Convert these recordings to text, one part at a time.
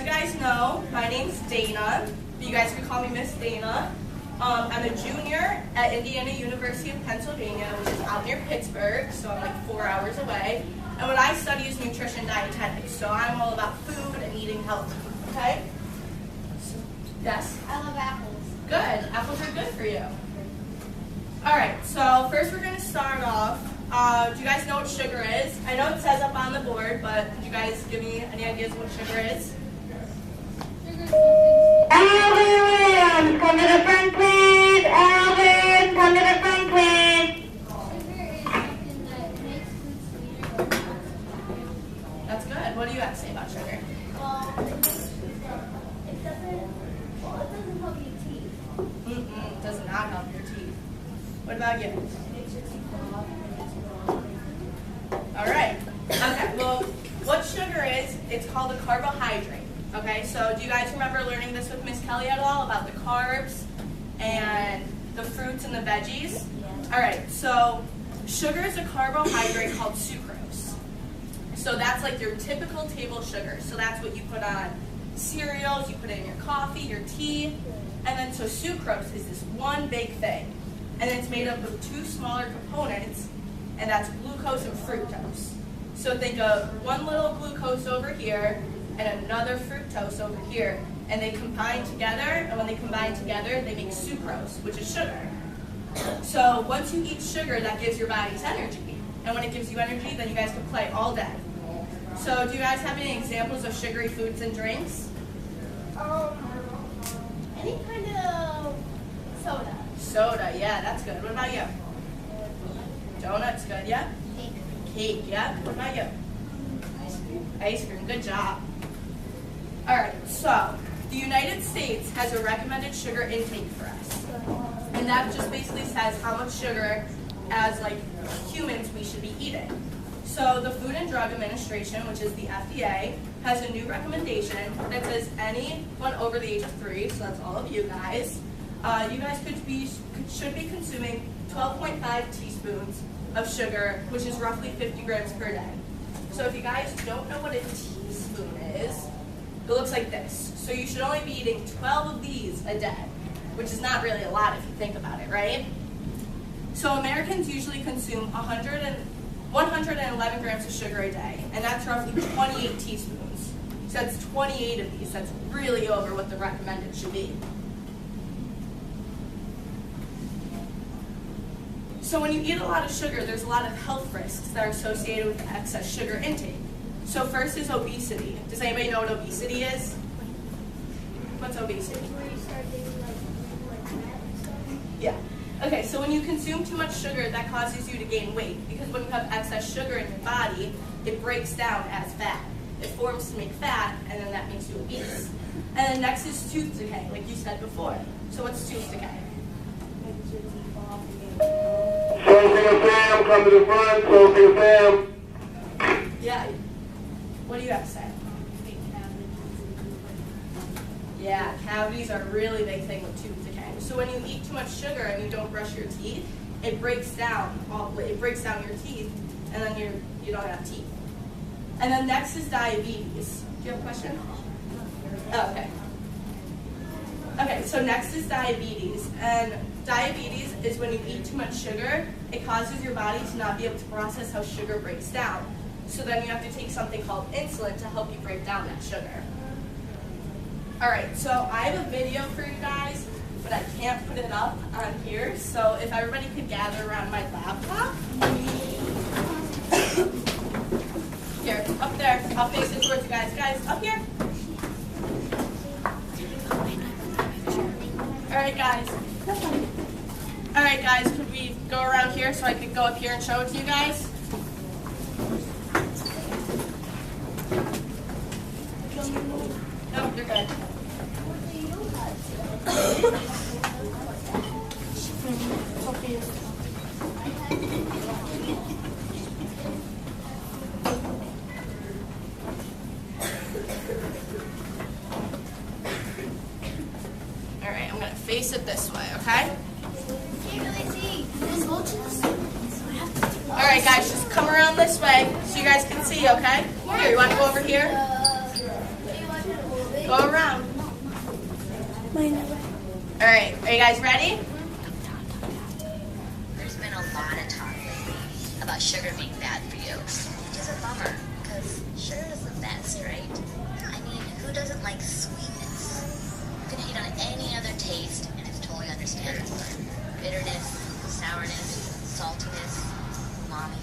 As you guys know, my name's Dana. You guys can call me Miss Dana. I'm a junior at Indiana University of Pennsylvania, which is out near Pittsburgh, so I'm like 4 hours away. And what I study is nutrition dietetics, so I'm all about food and eating healthy, okay? Yes? I love apples. Good. Apples are good for you. All right, so first we're going to start off. Do you guys know what sugar is? I know it says up on the board, but could you guys give me any ideas what sugar is? Alvin, come to the front, please. Alvin, come to the front, please. Sugar is something that makes food sweeter or not sweeter. That's good. What do you have to say about sugar? Well, it doesn't help your teeth. It does not help your teeth. What about you? It makes your teeth fall off and makes you grow. All right. Okay, well, what sugar is, it's called a carbohydrate. Okay, so do you guys remember learning this with Miss Kelly at all about the carbs and the fruits and the veggies? Yeah. All right, so sugar is a carbohydrate called sucrose. So that's like your typical table sugar. So that's what you put on cereals, you put it in your coffee, your tea. And then so sucrose is this one big thing. And it's made up of two smaller components, and that's glucose and fructose. So think of one little glucose over here and another fructose over here, and they combine together, and when they combine together, they make sucrose, which is sugar. So once you eat sugar, that gives your bodies energy, and when it gives you energy, then you guys can play all day. So do you guys have any examples of sugary foods and drinks? Any kind of soda. Soda, yeah, that's good. What about you? Donuts, good, yeah? Cake. Cake, yeah? What about you? Ice cream. Ice cream, good job. All right, so the United States has a recommended sugar intake for us. And that just basically says how much sugar as like humans we should be eating. So the Food and Drug Administration, which is the FDA, has a new recommendation that says anyone over the age of 3, so that's all of you guys should be consuming 12.5 teaspoons of sugar, which is roughly 50 grams per day. So if you guys don't know what a teaspoon is, it looks like this. So you should only be eating 12 of these a day, which is not really a lot if you think about it, right? So Americans usually consume 111 grams of sugar a day, and that's roughly 28 teaspoons. So that's 28 of these. That's really over what the recommended should be. So when you eat a lot of sugar, there's a lot of health risks that are associated with excess sugar intake. So first is obesity. Does anybody know what obesity is? What's obesity? Where you start getting like fat and stuff. Yeah. Okay, so when you consume too much sugar, that causes you to gain weight, because when you have excess sugar in your body, it breaks down as fat. It forms to make fat, and then that makes you obese. And then next is tooth decay, like you said before. So what's tooth decay? Makes your teeth fall off and make you grow. Sophia Sam, come to the front. Sophia Sam. Yeah. What do you have to say? Big cavities and things like that. Yeah, cavities are a really big thing with tooth decay. So when you eat too much sugar and you don't brush your teeth, it breaks down your teeth, and then you don't have teeth. And then next is diabetes. Do you have a question? Oh, okay. Okay, so next is diabetes. And diabetes is when you eat too much sugar, it causes your body to not be able to process how sugar breaks down. So then you have to take something called insulin to help you break down that sugar. All right, so I have a video for you guys, but I can't put it up on here. So if everybody could gather around my laptop. Here, up there. I'll face it towards you guys. Guys, up here. All right, guys. All right, guys, could we go around here so I could go up here and show it to you guys? No, you're good. All right, I'm going to face it this way, okay? Can't really see. All right, guys, just come around this way so you guys can see, okay? Here, you want to go over here? What do you want to do? Go around. All right, are you guys ready? There's been a lot of talk lately about sugar being bad for you, which is a bummer, because sugar is the best, right? I mean, who doesn't like sweetness? You can hate on any other taste, and it's totally understandable. Bitterness, sourness, saltiness, umami.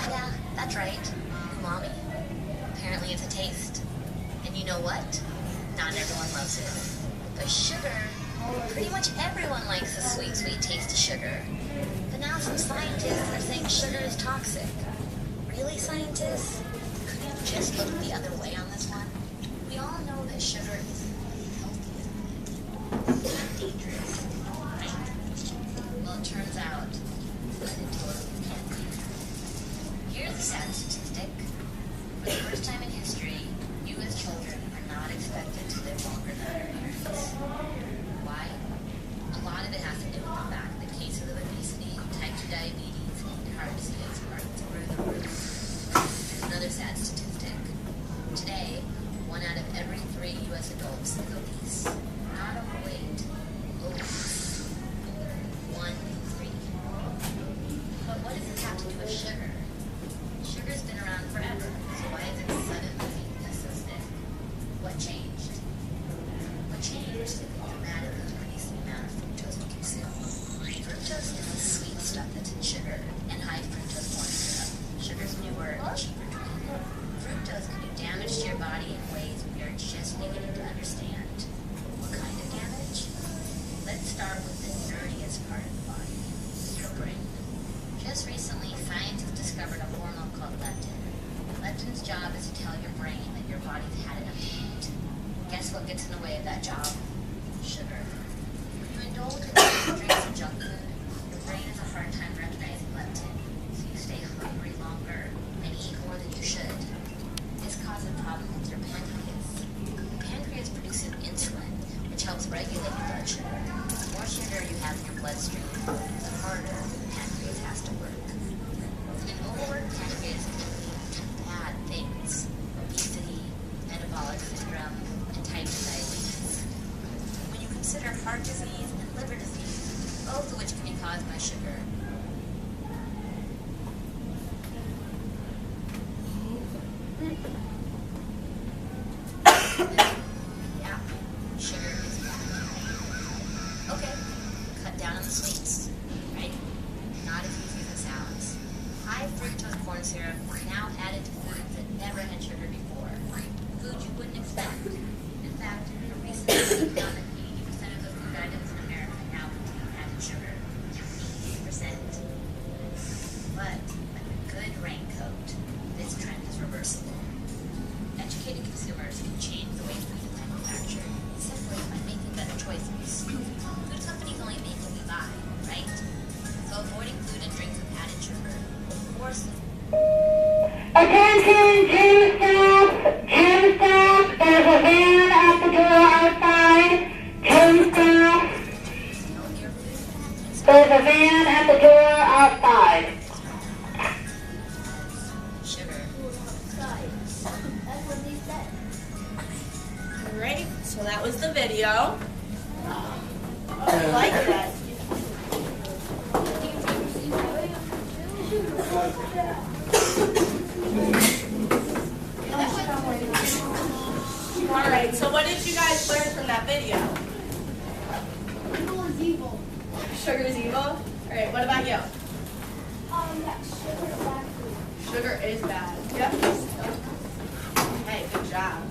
Yeah, that's right, umami. Apparently it's a taste. And you know what? Not everyone loves it. But sugar, pretty much everyone likes the sweet, sweet taste of sugar. But now some scientists are saying sugar is toxic. Really, scientists? Could you just look the other way on this one? We all know that sugar is healthy, isn't it? It's not dangerous, right? Well, it turns out that it totally can be. Here's a sad statistic. For the first time in history, you as children are not expected to live longer than your parents. Why? A lot of it has to do with the fact that cases of obesity, type 2 diabetes, and heart disease are through the roof. Here's another sad statistic. Today, 1 out of every 3 U.S. adults is obese. Not overweight, obese. 1 in 3. But what does this have to do with sugar? Sugar's been around forever, so why is it suddenly so thick? What changed? What changed is it dramatically increased the amount of fructose we consume. Fructose is the sweet stuff that's in sugar, and high fructose corn syrup. Sugar's newer and cheaper drink. Fructose can do damage to your body in ways we are just beginning to understand. What kind of damage? Let's start with the nerdiest part of the body, your brain. Just recently, scientists discovered a hormone called leptin. Leptin's job is to tell your brain that your body's had enough to eat. Guess what gets in the way of that job? Sugar. When you indulge in drinks and junk food, your brain has a hard time recognizing leptin, so you stay hungry longer and eat more than you should. This causes problems with your pancreas. The pancreas produces insulin, which helps regulate your blood sugar. The more sugar you have in your bloodstream, the harder the pancreas has to work. An overworked pancreas can lead to bad things: obesity, metabolic syndrome, and type 2 diabetes. When you consider heart disease and liver disease, both of which can be caused by sugar, yeah, sugar is bad. Okay, cut down on the sweets, right? Not as easy as it sounds. High fructose corn syrup is now added to foods that never had sugar before. Foods you wouldn't expect. In fact, a recent study found that 80% of the food items in America now contain added sugar. 80%. But, like a good raincoat, this trend is reversible. Educated consumers can change the way food is manufactured simply by making better choices. Food companies only make what we buy, right? So avoiding food and drinks with added sugar will force them. Attention, gym staff, there's a van at the door outside. Gym staff, Know your food. there's a van at the door outside. Sugar. That's what they said. All right, so that was the video. Oh, you like that? All right, so what did you guys learn from that video? Evil is evil. Sugar is evil? All right, what about you? Yeah, sugar is bad food. Sugar is bad. Yep. Hey, good job.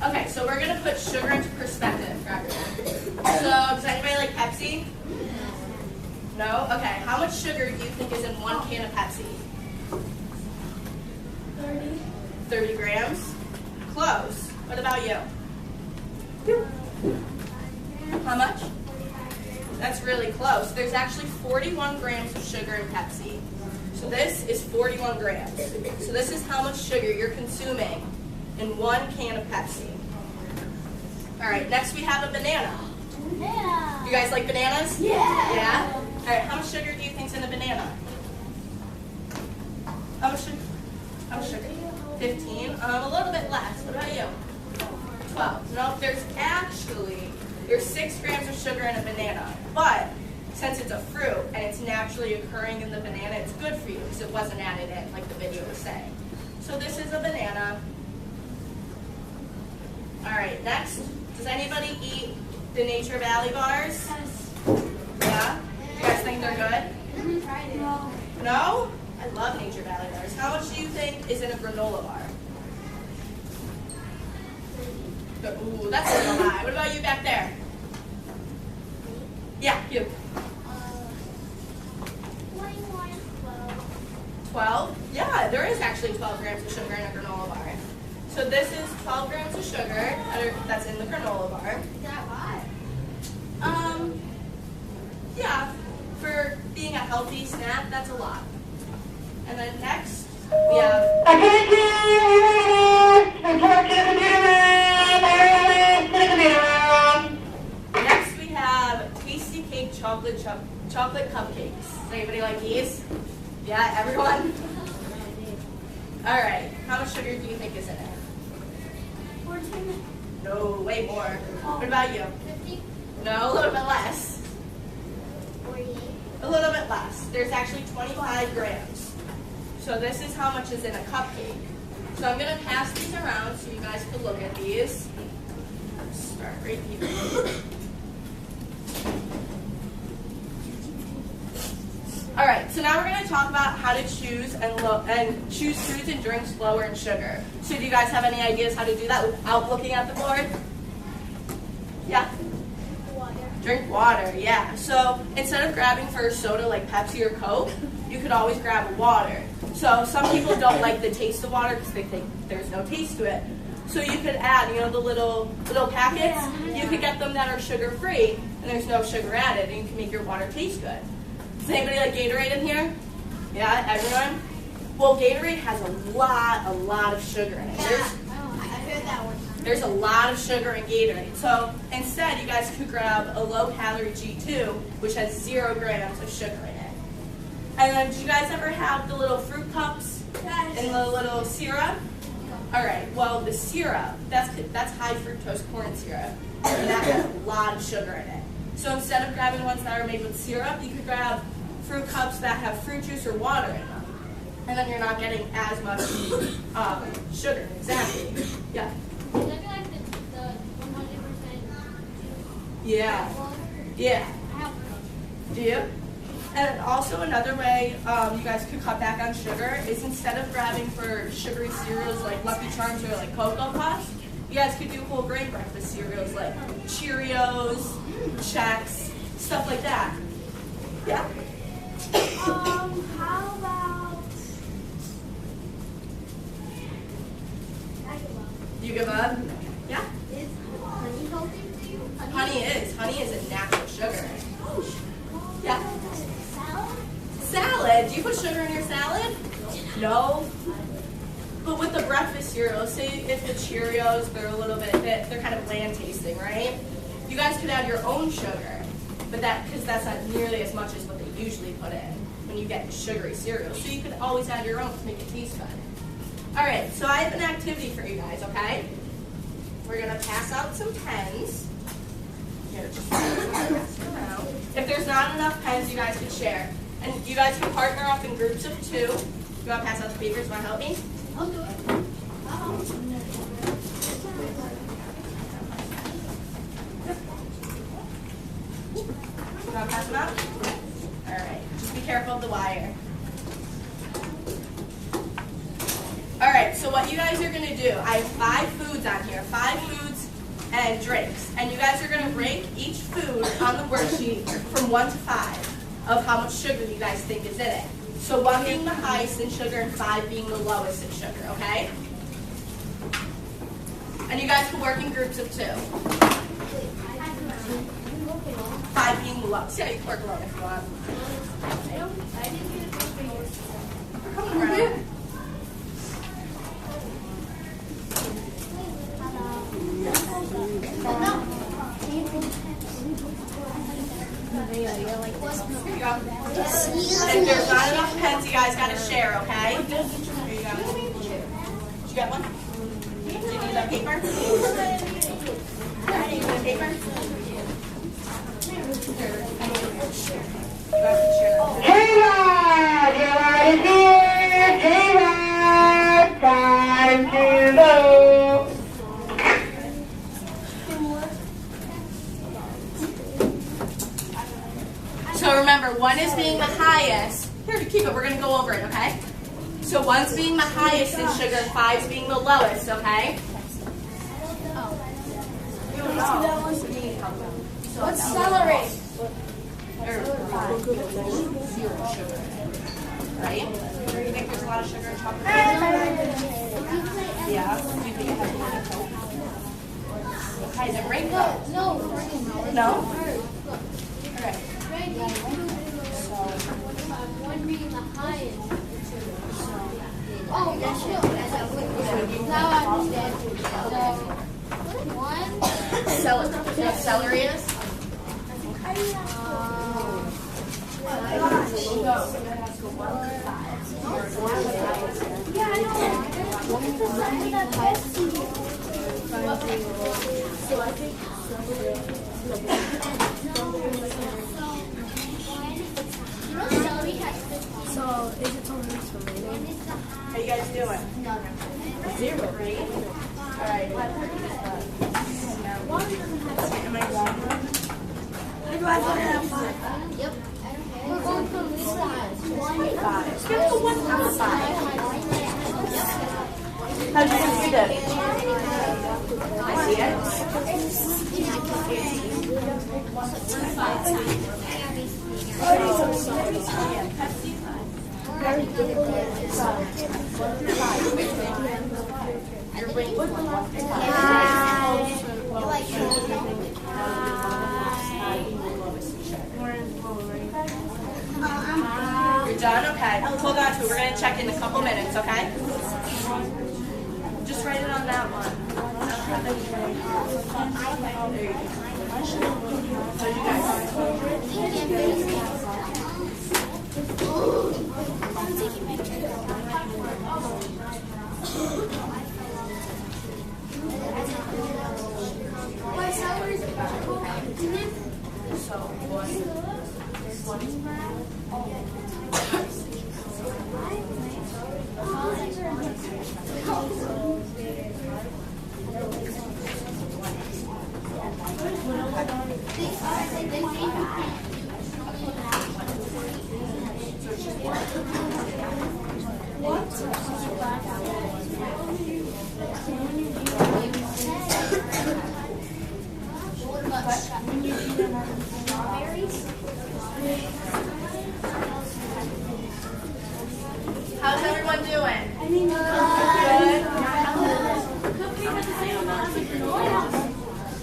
Okay, so we're going to put sugar into perspective for everyone. So, does anybody like Pepsi? No? Okay, how much sugar do you think is in 1 can of Pepsi? 30. 30 grams? Close. What about you? How much? That's really close. There's actually 41 grams of sugar in Pepsi. So this is 41 grams. So this is how much sugar you're consuming in 1 can of Pepsi. All right, next we have a banana. Yeah. You guys like bananas? Yeah. Yeah? All right, how much sugar do you think's in a banana? How much sugar? How much sugar? 15. A little bit less. What about you? 12. No, there's 6 grams of sugar in a banana, but since it's a fruit and it's naturally occurring in the banana, it's good for you because it wasn't added in like the video was saying. So this is a banana. All right, next, does anybody eat the Nature Valley bars? Yeah? You guys think they're good? No? I love Nature Valley bars. How much do you think is in a granola bar? Ooh, that's a little high. What about you back there? Yeah, you. 12? Yeah, there is actually 12 grams of sugar in a granola bar. So this is 12 grams of sugar that's in the granola bar. Yeah, for being a healthy snack, that's a lot. And then next, we have... Next we have Tasty Cake chocolate cupcakes. Does anybody like these? Yeah, everyone? Alright, how much sugar do you think is in it? 14. No, way more. What about you? 50. No, a little bit less. 48. A little bit less. There's actually 25 grams. So this is how much is in a cupcake. So I'm going to pass these around so you guys can look at these. Start right here. All right, so now we're going to talk about how to choose and choose foods and drinks lower in sugar. So do you guys have any ideas how to do that without looking at the board? Yeah? Water. Drink water, yeah. So instead of grabbing for a soda like Pepsi or Coke, you could always grab water. So some people don't like the taste of water because they think there's no taste to it. So you could add, the little packets. You could get them that are sugar-free, and there's no sugar added, and you can make your water taste good. Does anybody like Gatorade in here? Yeah, everyone? Well, Gatorade has a lot of sugar in it. There's a lot of sugar in Gatorade. So instead, you guys could grab a low-calorie G2, which has 0 grams of sugar in it. And then, do you guys ever have the little fruit cups and the little syrup? All right. Well, the syrup that's high fructose corn syrup, and that has a lot of sugar in it. So instead of grabbing ones that are made with syrup, you could grab fruit cups that have fruit juice or water in them. And then you're not getting as much sugar. Exactly. Yeah. Is that like the 100%? Yeah. Yeah. I have one. Do you? And also another way you guys could cut back on sugar is instead of grabbing for sugary cereals like Lucky Charms or like Cocoa Puffs, you guys could do whole grain breakfast cereals like Cheerios, Chex, stuff like that. Yeah? How about I give up. You give up? Yeah? Is honey healthy for you? Honey is. Honey is a natural sugar. Yeah? Salad? Salad. Do you put sugar in your salad? No. But with the breakfast cereal, say if the Cheerios, they're kind of bland tasting, right? You guys could add your own sugar, but because that's not nearly as much as what they usually put in when you get sugary cereal. So you could always add your own to make it taste good. All right, so I have an activity for you guys, okay? We're gonna pass out some pens. Here, just pass it around. If there's not enough pens, you guys can share. And you guys can partner up in groups of 2. You wanna pass out the papers? Wanna help me? I'll do it. You want to pass them out? All right. Just be careful of the wire. All right. So what you guys are going to do, I have 5 foods on here, 5 foods and drinks. And you guys are going to rank each food on the worksheet from 1 to 5 of how much sugar you guys think is in it. So 1 being the highest in sugar and 5 being the lowest in sugar, okay? And you guys can work in groups of 2. 5 being the lowest. Yeah, you can work alone if you want. I didn't get a good for yours. Come on, around. Here you go. If there's not enough pens, you guys got to share, okay? Here you go. Did you get one? Do you need that paper? time to vote. So remember, 1 is being the highest. Here, keep it. We're going to go over it, okay? So 1's being the highest in sugar, 5's being the lowest, okay? What's celery? Right? Do you think there's a lot of sugar in chocolate? Yeah. Do you think it has more than Coke? Okay, is it rainbow? No. No? Alright. One being the highest. Oh, that's true. Now I understand. So, 1. Celery. Do you know what celery is? So, is it totally related? How you guys doing? 0, right? Alright. Am I wrong? Yep. We're going from this side. Let's go to 1 outside. How do you think we did? I see it. You're done? Okay. Hold on to it. We're going to check in a couple minutes, okay? Just write it on that one. There you go. What did you guys How's everyone doing? Good?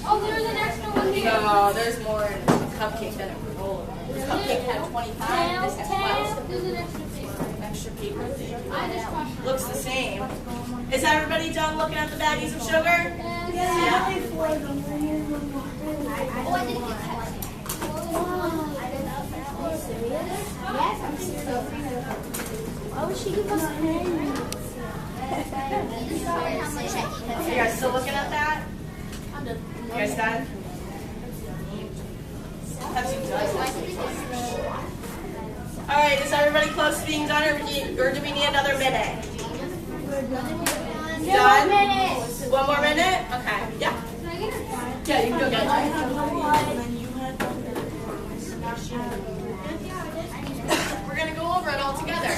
Oh, there's an extra one here. No, there's more in a cupcake than a granola. This cupcake had 25, this had 12. There's an extra paper. Extra paper. I just crushed it. Looks the same. Is everybody done looking at the baggies of sugar? Yeah. Oh, I didn't get that. Yes, I'm serious. Why would she give us You guys still looking at that? I'm done. You guys done? Pepsi does. All right, is everybody close to being done, or do we need another minute? Done? One more minute? Okay. Yeah. Yeah, you can go get it. We're gonna go over it all together.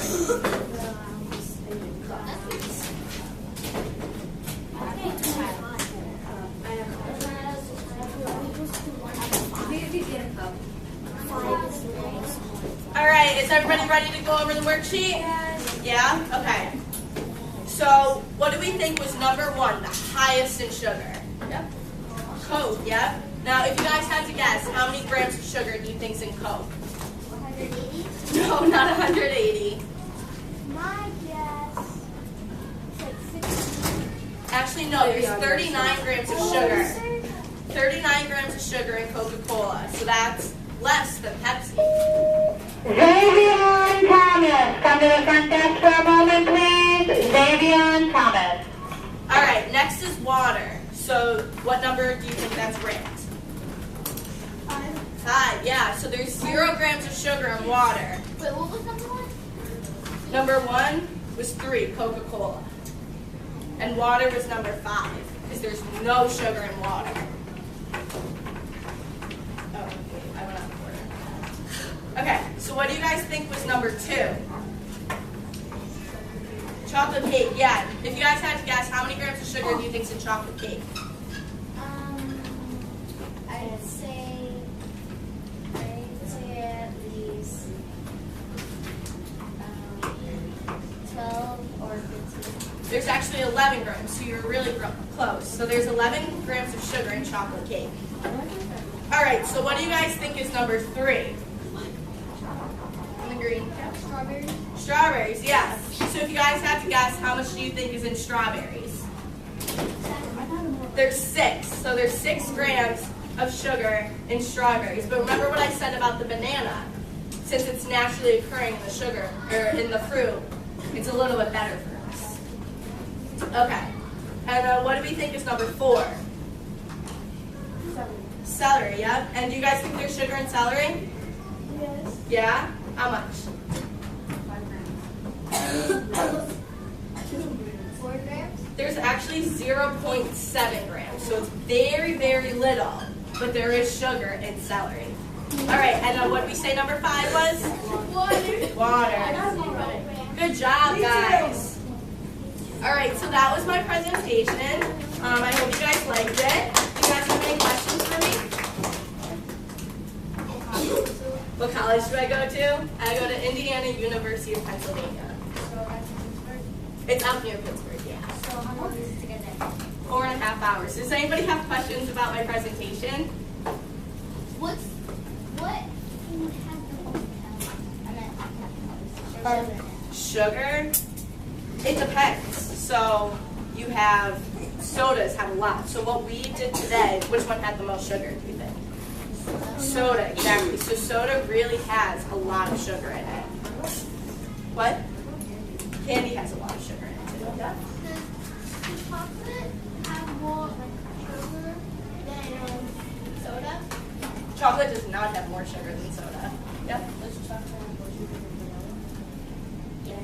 All right, is everybody ready to go over the worksheet? Yeah? Okay. So, what do we think was number 1, the highest in sugar? Yep. Coke, yep. Now, if you guys had to guess, how many grams of sugar do you think's in Coke? 180? No, not 180. My guess is like 60. Actually, no, there's 39 grams of sugar. 39 grams of sugar in Coca-Cola, so that's less than Pepsi. Xavier Thomas, come to the front desk for a moment, please. Xavier Thomas. All right, next is water. So what number do you think that's ranked? 5, yeah. So there's 0 grams of sugar in water. Wait, what was number 1? Number 1 was 3, Coca-Cola. And water was number 5, because there's no sugar in water. Oh, wait, I went out of order. Okay, so what do you guys think was number 2? Chocolate cake, yeah. If you guys had to guess, how many grams of sugar do you think is in chocolate cake? I'd say at least 12 or 15. There's actually 11 grams, so you're really close. So there's 11 grams of sugar in chocolate cake. All right, so what do you guys think is number 3? In the green. Strawberries? Strawberries, yeah. So if you guys had to guess, how much do you think is in strawberries? There's 6. So there's 6 grams of sugar in strawberries. But remember what I said about the banana? Since it's naturally occurring in the sugar, or in the fruit, it's a little bit better for us. Okay. And what do we think is number 4? Celery, yeah. And do you guys think there's sugar in celery? Yes. Yeah? How much? 4 grams? There's actually 0.7 grams, so it's very, very little, but there is sugar in celery. All right, and what did we say number 5 was? Water. Good job, guys. All right, so that was my presentation. I hope you guys liked it. Do you guys have any questions for me? What college do I go to? I go to Indiana University of Pennsylvania. It's up near Pittsburgh, yeah. So how long is it to get there? 4.5 hours. Does anybody have questions about my presentation? What food has the most calories? Sugar? It depends. So you have, sodas have a lot. So what we did today, which one had the most sugar, do you think? Soda, exactly. So soda really has a lot of sugar in it. What? Candy has a lot of sugar in it too. Yeah. Does chocolate have more sugar than soda? Chocolate does not have more sugar than soda. Yep. Does chocolate have more sugar than vanilla? Yeah.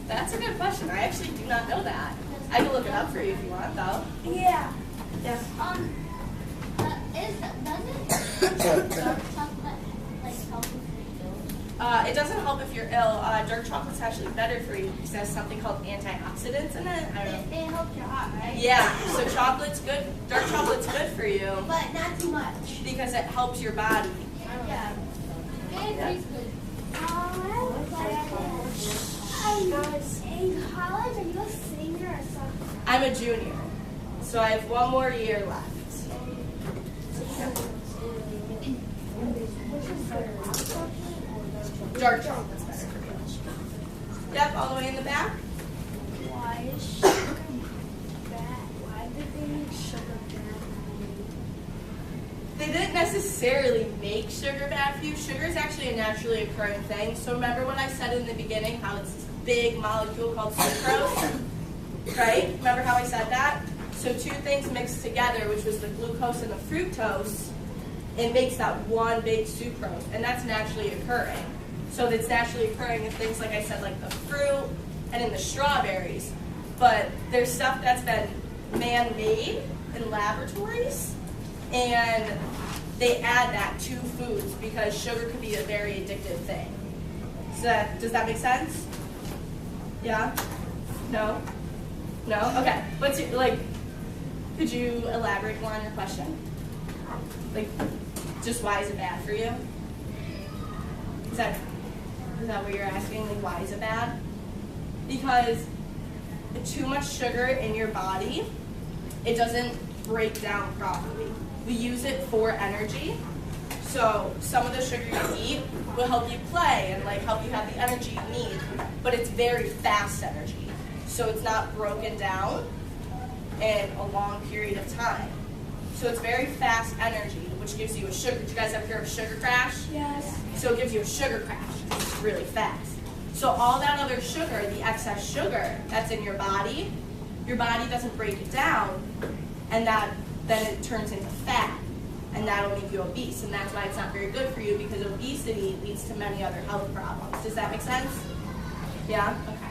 That's a good question. I actually do not know that. I can look it up for you if you want, though. Yeah. Yeah. Doesn't dark chocolate like help with your It doesn't help if you're ill. Dark chocolate's actually better for you because it has something called antioxidants in it. I don't know. It helps your heart, right? Yeah, so chocolate's good. Dark chocolate's good for you But not too much. because it helps your body. Yeah. It tastes good. In college, are you a singer or something? I'm a junior, so I have 1 more year left. Dark chocolate's better for you. Yep, all the way in the back. Why is sugar bad? Why did they make sugar bad? They didn't necessarily make sugar bad for you. Sugar is actually a naturally occurring thing. So remember what I said in the beginning, how it's this big molecule called sucrose? Right? Remember how I said that? So 2 things mixed together, which was the glucose and the fructose, it makes that one big sucrose, and that's naturally occurring. So it's naturally occurring in things, like I said, like the fruit and in the strawberries. But there's stuff that's been man-made in laboratories, and they add that to foods because sugar could be a very addictive thing. So does that make sense? Yeah? No? No? Okay. What's your, like, could you elaborate more on your question? Like, just why is it bad for you? Is that what you're asking? Like, why is it bad? Because too much sugar in your body, it doesn't break down properly. We use it for energy. So some of the sugar you eat will help you play and like help you have the energy you need, but it's very fast energy. So it's not broken down in a long period of time. So it's very fast energy, which gives you a sugar. Did you guys ever hear of a sugar crash? Yes. So it gives you a sugar crash. It's really fast. So all that other sugar, the excess sugar that's in your body doesn't break it down, and then it turns into fat, and that'll make you obese. And that's why it's not very good for you, because obesity leads to many other health problems. Does that make sense? Yeah? Okay.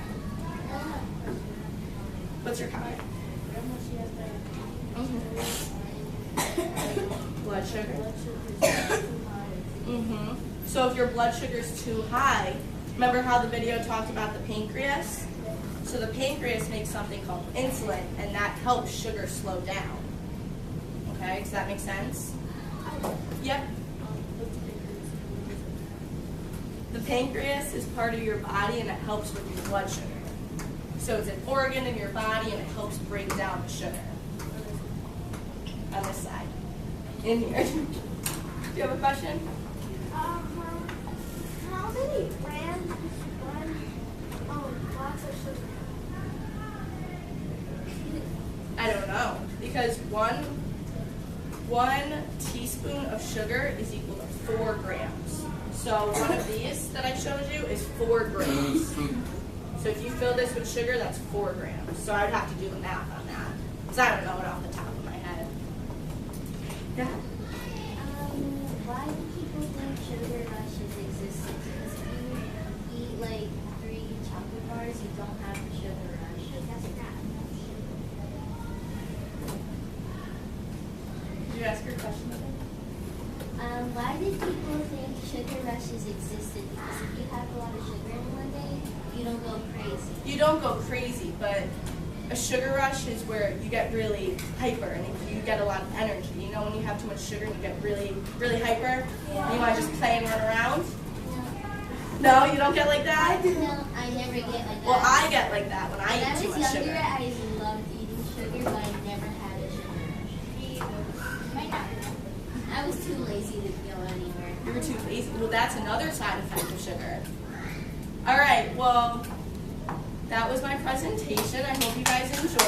What's What's your comment? Blood sugar. So if your blood sugar is too high, remember how the video talked about the pancreas? So the pancreas makes something called insulin, and that helps sugar slow down. Okay, does that make sense? Yep. The pancreas is part of your body, and it helps with your blood sugar. So it's an organ in your body, and it helps break down the sugar. On this side. In here. Do you have a question? How many grams is one box of sugar? I don't know. Because one teaspoon of sugar is equal to 4 grams. So one of these that I showed you is 4 grams. So if you fill this with sugar, that's 4 grams. So I would have to do the math on that. Because I don't know it off the top of my head. Yeah. Why do people think sugar rushes exist? Because if you eat like 3 chocolate bars, you don't have a sugar rush. That's crap. Did you ask your question? Why do people think sugar rushes existed? Because if you have a lot of sugar in one day, you don't go crazy. You don't go crazy, but a sugar rush is where you get really hyper and you get a lot of energy. You know when you have too much sugar and you get really, really hyper? Yeah. And you want to just play and run around? No, you don't get like that? No, I never get like that. Well, I get like that when I When eat too I was much younger, sugar. I loved eating sugar, but I never had a sugar rush. I was too lazy to go anywhere. You were too lazy. Well, that's another side effect of sugar. All right, well, that was my presentation. I hope you guys enjoyed